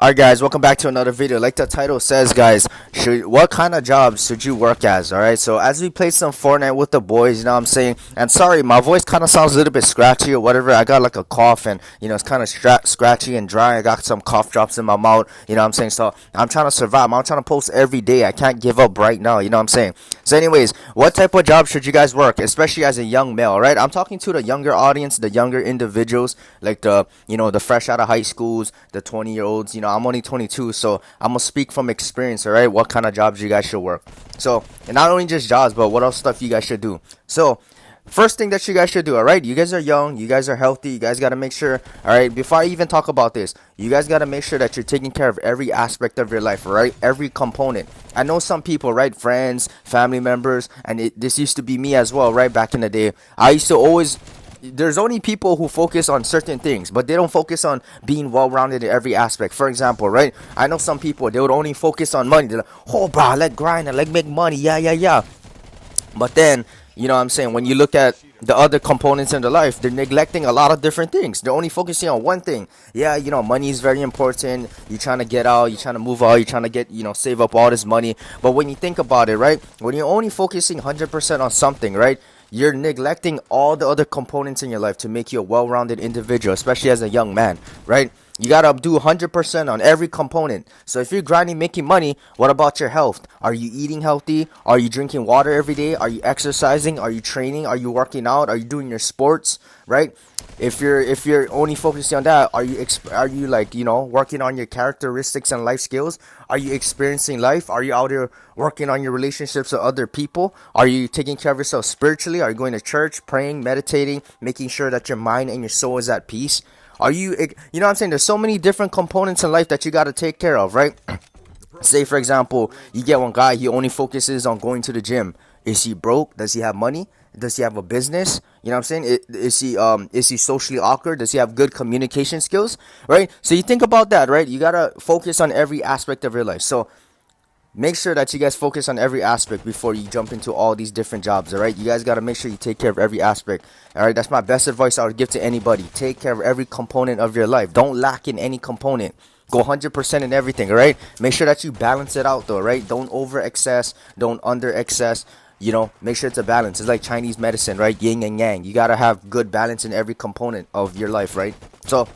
Alright guys, welcome back to another video. Like the title says guys, what kind of jobs should you work as? Alright, so as we play some Fortnite with the boys, you know what I'm saying? And sorry, my voice kind of sounds a little bit scratchy or whatever. I got like a cough and, you know, it's kind of scratchy and dry. I got some cough drops in my mouth, you know what I'm saying? So I'm trying to survive. I'm trying to post every day. I can't give up right now, you know what I'm saying? So anyways, what type of job should you guys work, especially as a young male, right? I'm talking to the younger audience, the younger individuals, like the, you know, the fresh out of high schools, the 20-year-olds, you know, I'm only 22, so I'm gonna speak from experience, all right? What kind of jobs you guys should work. So, and not only just jobs, but what else stuff you guys should do. So, first thing that you guys should do, all right? You guys are young, you guys are healthy, you guys gotta make sure, all right? Before I even talk about this, you guys gotta make sure that you're taking care of every aspect of your life, all right? Every component. I know some people, right? Friends, family members, and this used to be me as well, right? Back in the day, I used to always. There's only people who focus on certain things, but they don't focus on being well-rounded in every aspect. For example, right? I know some people, they would only focus on money. They're like, oh, bro, I like grind, I like make money, yeah. But then, you know what I'm saying, when you look at the other components in their life, they're neglecting a lot of different things. They're only focusing on one thing. Yeah, you know, money is very important. You're trying to get out, you're trying to move out, you're trying to get, you know, save up all this money. But when you think about it, right, when you're only focusing 100% on something, right, you're neglecting all the other components in your life to make you a well-rounded individual, especially as a young man, right? You gotta do 100% on every component. So if you're grinding, making money, what about your health? Are you eating healthy? Are you drinking water every day? Are you exercising? Are you training? Are you working out? Are you doing your sports, right? If you're only focusing on that, are you like, you know, working on your characteristics and life skills? Are you experiencing life? Are you out here working on your relationships with other people? Are you taking care of yourself spiritually? Are you going to church, praying, meditating, making sure that your mind and your soul is at peace? Are you know what I'm saying? There's so many different components in life that you got to take care of, right? Say, for example, you get one guy, he only focuses on going to the gym. Is he broke? Does he have money? Does he have a business? You know what I'm saying? Is he socially awkward? Does he have good communication skills? Right? So you think about that, right? You got to focus on every aspect of your life. So make sure that you guys focus on every aspect before you jump into all these different jobs, all right? You guys got to make sure you take care of every aspect, all right? That's my best advice I would give to anybody. Take care of every component of your life. Don't lack in any component. Go 100% in everything, all right? Make sure that you balance it out, though, right? Don't over excess. Don't under excess. You know, make sure it's a balance. It's like Chinese medicine, right? Yin and yang. You got to have good balance in every component of your life, right? So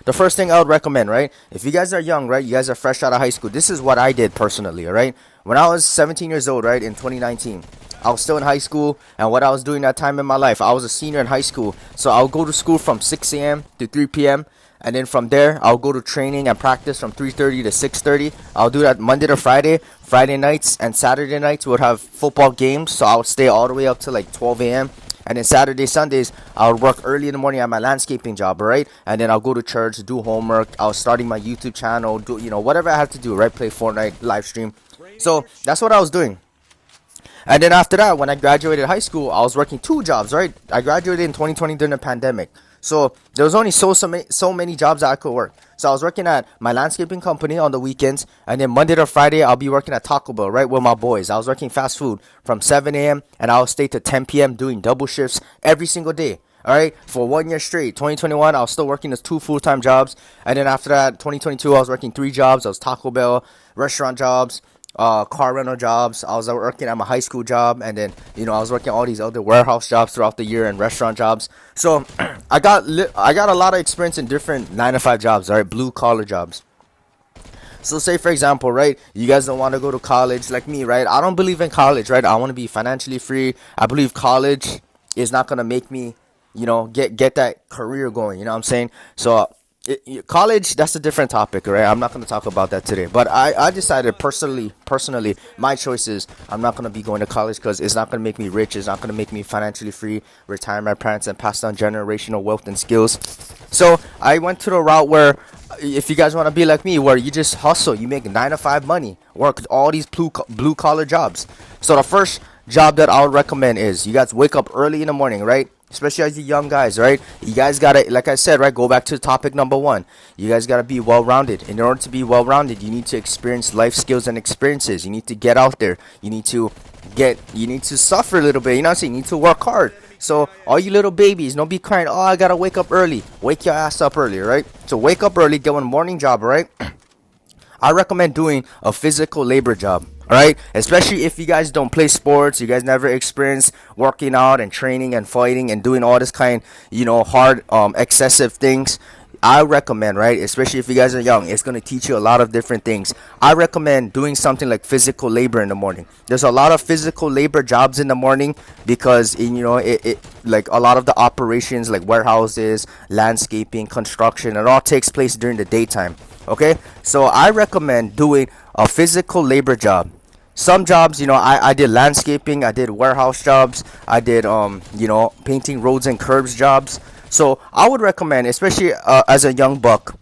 the first thing I would recommend, right? If you guys are young, right? You guys are fresh out of high school. This is what I did personally, all right? When I was 17 years old, right, in 2019, I was still in high school. And what I was doing that time in my life, I was a senior in high school. So I would go to school from 6 a.m. to 3 p.m. And then from there, I'll go to training and practice from 3:30 to 6:30. I'll do that Monday to Friday. Friday nights and Saturday nights would have football games. So I would stay all the way up to like 12 a.m. And then Saturday, Sundays, I would work early in the morning at my landscaping job, right? And then I'll go to church, do homework. I was starting my YouTube channel, do, you know, whatever I have to do, right? Play Fortnite, live stream. So that's what I was doing. And then after that, when I graduated high school, I was working two jobs, right? I graduated in 2020 during the pandemic. So there was only so many jobs that I could work. So I was working at my landscaping company on the weekends. And then Monday to Friday, I'll be working at Taco Bell, right, with my boys. I was working fast food from 7 a.m. and I'll stay to 10 p.m. doing double shifts every single day. All right, for 1 year straight. 2021, I was still working as two full-time jobs. And then after that, 2022, I was working three jobs. I was Taco Bell, restaurant jobs, car rental jobs. I was working at my high school job, and then, you know, I was working all these other warehouse jobs throughout the year and restaurant jobs. So I got a lot of experience in different 9 to 5 jobs, all right, blue collar jobs. So say, for example, right, you guys don't want to go to college like me, right? I don't believe in college, right? I want to be financially free. I believe college is not going to make me, you know, get that career going, you know what I'm saying? So college, that's a different topic, right? I'm not going to talk about that today. But I decided personally, my choice is I'm not going to be going to college because it's not going to make me rich. It's not going to make me financially free, retire my parents, and pass down generational wealth and skills. So I went to the route where, if you guys want to be like me, where you just hustle, you make 9 to 5 money, work all these blue collar jobs. So the first job that I would recommend is you guys wake up early in the morning, right? Especially as you young guys, right? You guys gotta, like I said, right, go back to topic number 1. You guys gotta be well-rounded. In order to be well-rounded, you need to experience life skills and experiences. You need to get out there. You need to suffer a little bit. You know what I'm saying? You need to work hard. So all you little babies, don't be crying, oh, I gotta wake up early. Wake your ass up early, right? So wake up early, get one morning job, right? I recommend doing a physical labor job. All right, especially if you guys don't play sports, you guys never experience working out and training and fighting and doing all this kind, hard, excessive things. I recommend, right, especially if you guys are young, it's going to teach you a lot of different things. I recommend doing something like physical labor in the morning. There's a lot of physical labor jobs in the morning because, it like a lot of the operations like warehouses, landscaping, construction, it all takes place during the daytime. Okay, so I recommend doing a physical labor job. Some jobs, I did landscaping, I did warehouse jobs, I did painting roads and curbs jobs. So I would recommend, especially as a young buck,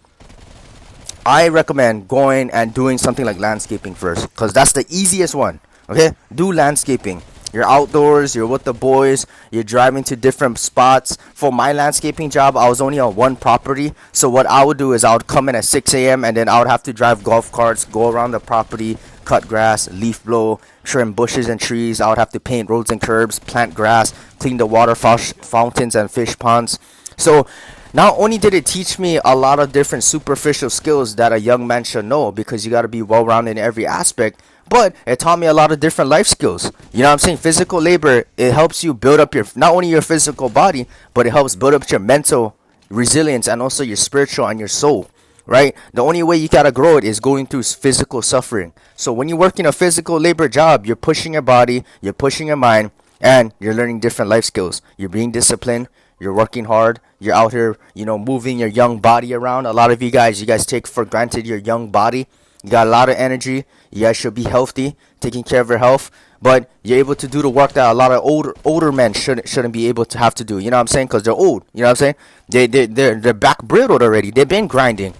I recommend going and doing something like landscaping first, because that's the easiest one. Okay, do landscaping. You're outdoors, you're with the boys, you're driving to different spots. For my landscaping job, I was only on one property. So what I would do is I would come in at 6 a.m. and then I would have to drive golf carts, go around the property, cut grass, leaf blow, trim bushes and trees. I would have to paint roads and curbs, plant grass, clean the water fountains and fish ponds. So not only did it teach me a lot of different superficial skills that a young man should know, because you got to be well-rounded in every aspect, but it taught me a lot of different life skills. You know what I'm saying? Physical labor, it helps you build up not only your physical body, but it helps build up your mental resilience and also your spiritual and your soul, right? The only way you gotta grow it is going through physical suffering. So when you work in a physical labor job, you're pushing your body, you're pushing your mind, and you're learning different life skills. You're being disciplined, you're working hard, you're out here, moving your young body around. A lot of you guys take for granted your young body. You got a lot of energy. You guys should be healthy, taking care of your health. But you're able to do the work that a lot of older men shouldn't be able to have to do. You know what I'm saying? Because they're old. You know what I'm saying? They're back brittled already. They've been grinding.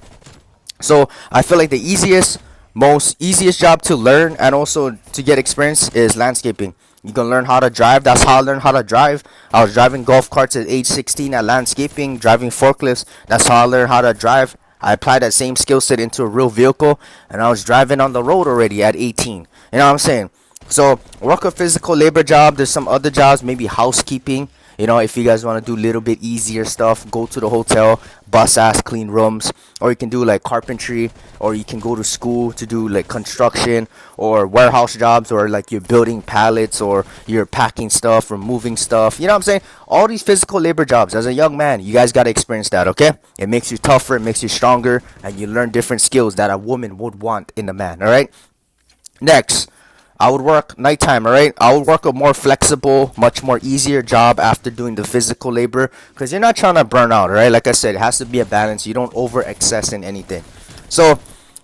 So I feel like the easiest job to learn and also to get experience is landscaping. You can learn how to drive. That's how I learned how to drive. I was driving golf carts at age 16 at landscaping, driving forklifts. That's how I learned how to drive. I applied that same skill set into a real vehicle, and I was driving on the road already at 18. You know what I'm saying? So work a physical labor job. There's some other jobs, maybe housekeeping. If you guys want to do a little bit easier stuff, go to the hotel, bus ass clean rooms, or you can do like carpentry, or you can go to school to do like construction or warehouse jobs, or like you're building pallets or you're packing stuff or moving stuff. You know what I'm saying? All these physical labor jobs, as a young man, you guys got to experience that, okay? It makes you tougher, it makes you stronger, and you learn different skills that a woman would want in a man, all right? Next, I would work nighttime, alright? I would work a more flexible, much more easier job after doing the physical labor, because you're not trying to burn out, alright? Like I said, it has to be a balance. You don't over excess in anything. So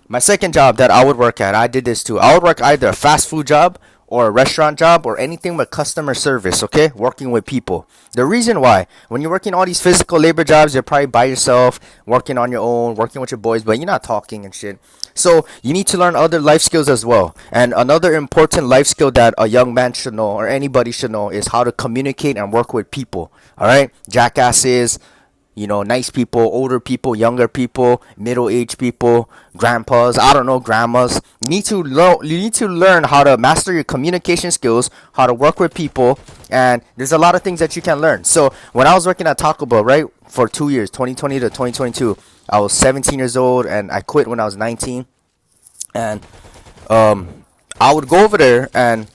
my second job that I would work at, I did this too. I would work either a fast food job or a restaurant job or anything with customer service, okay? Working with people. The reason why, when you're working all these physical labor jobs, you're probably by yourself, working on your own, working with your boys, but you're not talking and shit. So you need to learn other life skills as well. And another important life skill that a young man should know, or anybody should know, is how to communicate and work with people. All right? Jackasses, nice people, older people, younger people, middle-aged people, grandpas, I don't know, grandmas. You need to learn how to master your communication skills, how to work with people, and there's a lot of things that you can learn. So when I was working at Taco Bell, right, for 2 years, 2020 to 2022, I was 17 years old, and I quit when I was 19. And I would go over there, and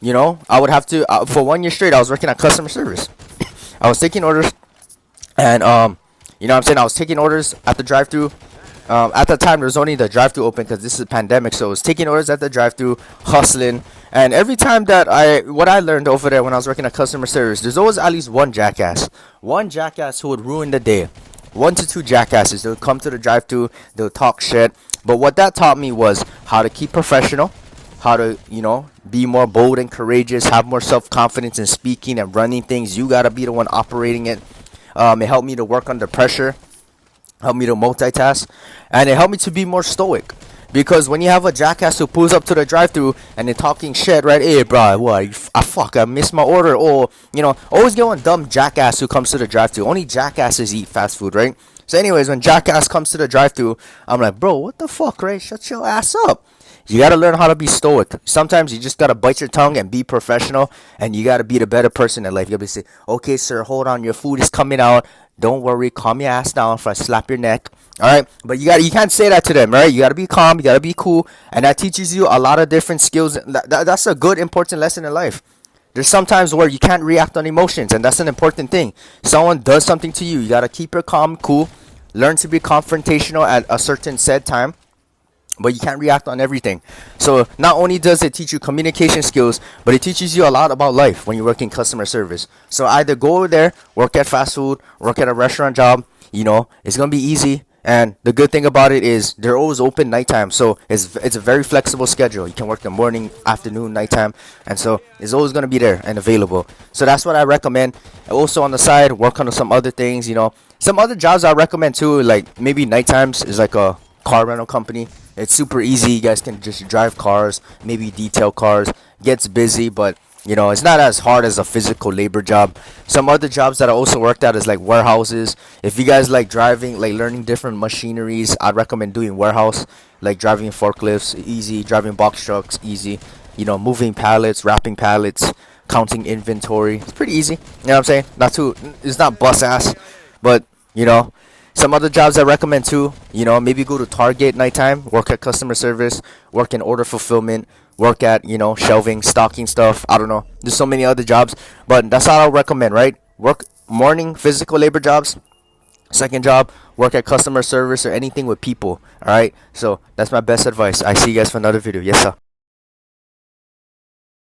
I would have to for 1 year straight, I was working at customer service. I was taking orders. And what I'm saying, I was taking orders at the drive-thru. At the time, there was only the drive-thru open because this is a pandemic, so I was taking orders at the drive-thru, hustling. And every time that what I learned over there when I was working at customer service, there's always at least one jackass who would ruin the day. 1 to 2 jackasses. They would come to the drive-thru, they would talk shit. But what that taught me was how to keep professional, how to be more bold and courageous, have more self-confidence in speaking and running things. You gotta be the one operating it. It helped me to work under pressure, helped me to multitask, and it helped me to be more stoic. Because when you have a jackass who pulls up to the drive-thru and they're talking shit, right? Hey, bro, what? I missed my order. Or, always get one dumb jackass who comes to the drive-thru. Only jackasses eat fast food, right? So anyways, when jackass comes to the drive-thru, I'm like, bro, what the fuck, right? Shut your ass up. You gotta learn how to be stoic. Sometimes you just gotta bite your tongue and be professional, and you gotta be the better person in life. You gotta say, okay, sir, hold on, your food is coming out. Don't worry, calm your ass down if I slap your neck. All right, but you can't say that to them, right? You gotta be calm, you gotta be cool, and that teaches you a lot of different skills. That's a good, important lesson in life. There's sometimes where you can't react on emotions, and that's an important thing. Someone does something to you, you gotta keep it calm, cool. Learn to be confrontational at a certain said time, but you can't react on everything. So not only does it teach you communication skills, but it teaches you a lot about life when you work in customer service. So either go over there, work at fast food, work at a restaurant job. It's gonna be easy. And the good thing about it is they're always open nighttime, so it's a very flexible schedule. You can work the morning, afternoon, nighttime, and so it's always gonna be there and available. So that's what I recommend. Also on the side, work on some other things. Some other jobs I recommend too, like maybe night times is like a car rental company. It's super easy. You guys can just drive cars, maybe detail cars. Gets busy, but it's not as hard as a physical labor job. Some other jobs that I also worked at is like warehouses. If you guys like driving, like learning different machineries, I'd recommend doing warehouse, like driving forklifts, easy. Driving box trucks, easy. Moving pallets, wrapping pallets, counting inventory. It's pretty easy. You know what I'm saying? It's not bust ass, but you know. Some other jobs I recommend too, maybe go to Target nighttime, work at customer service, work in order fulfillment, work at, shelving, stocking stuff. I don't know. There's so many other jobs, but that's all I'll recommend, right? Work morning physical labor jobs. Second job, work at customer service or anything with people. All right. So that's my best advice. I see you guys for another video. Yes, sir.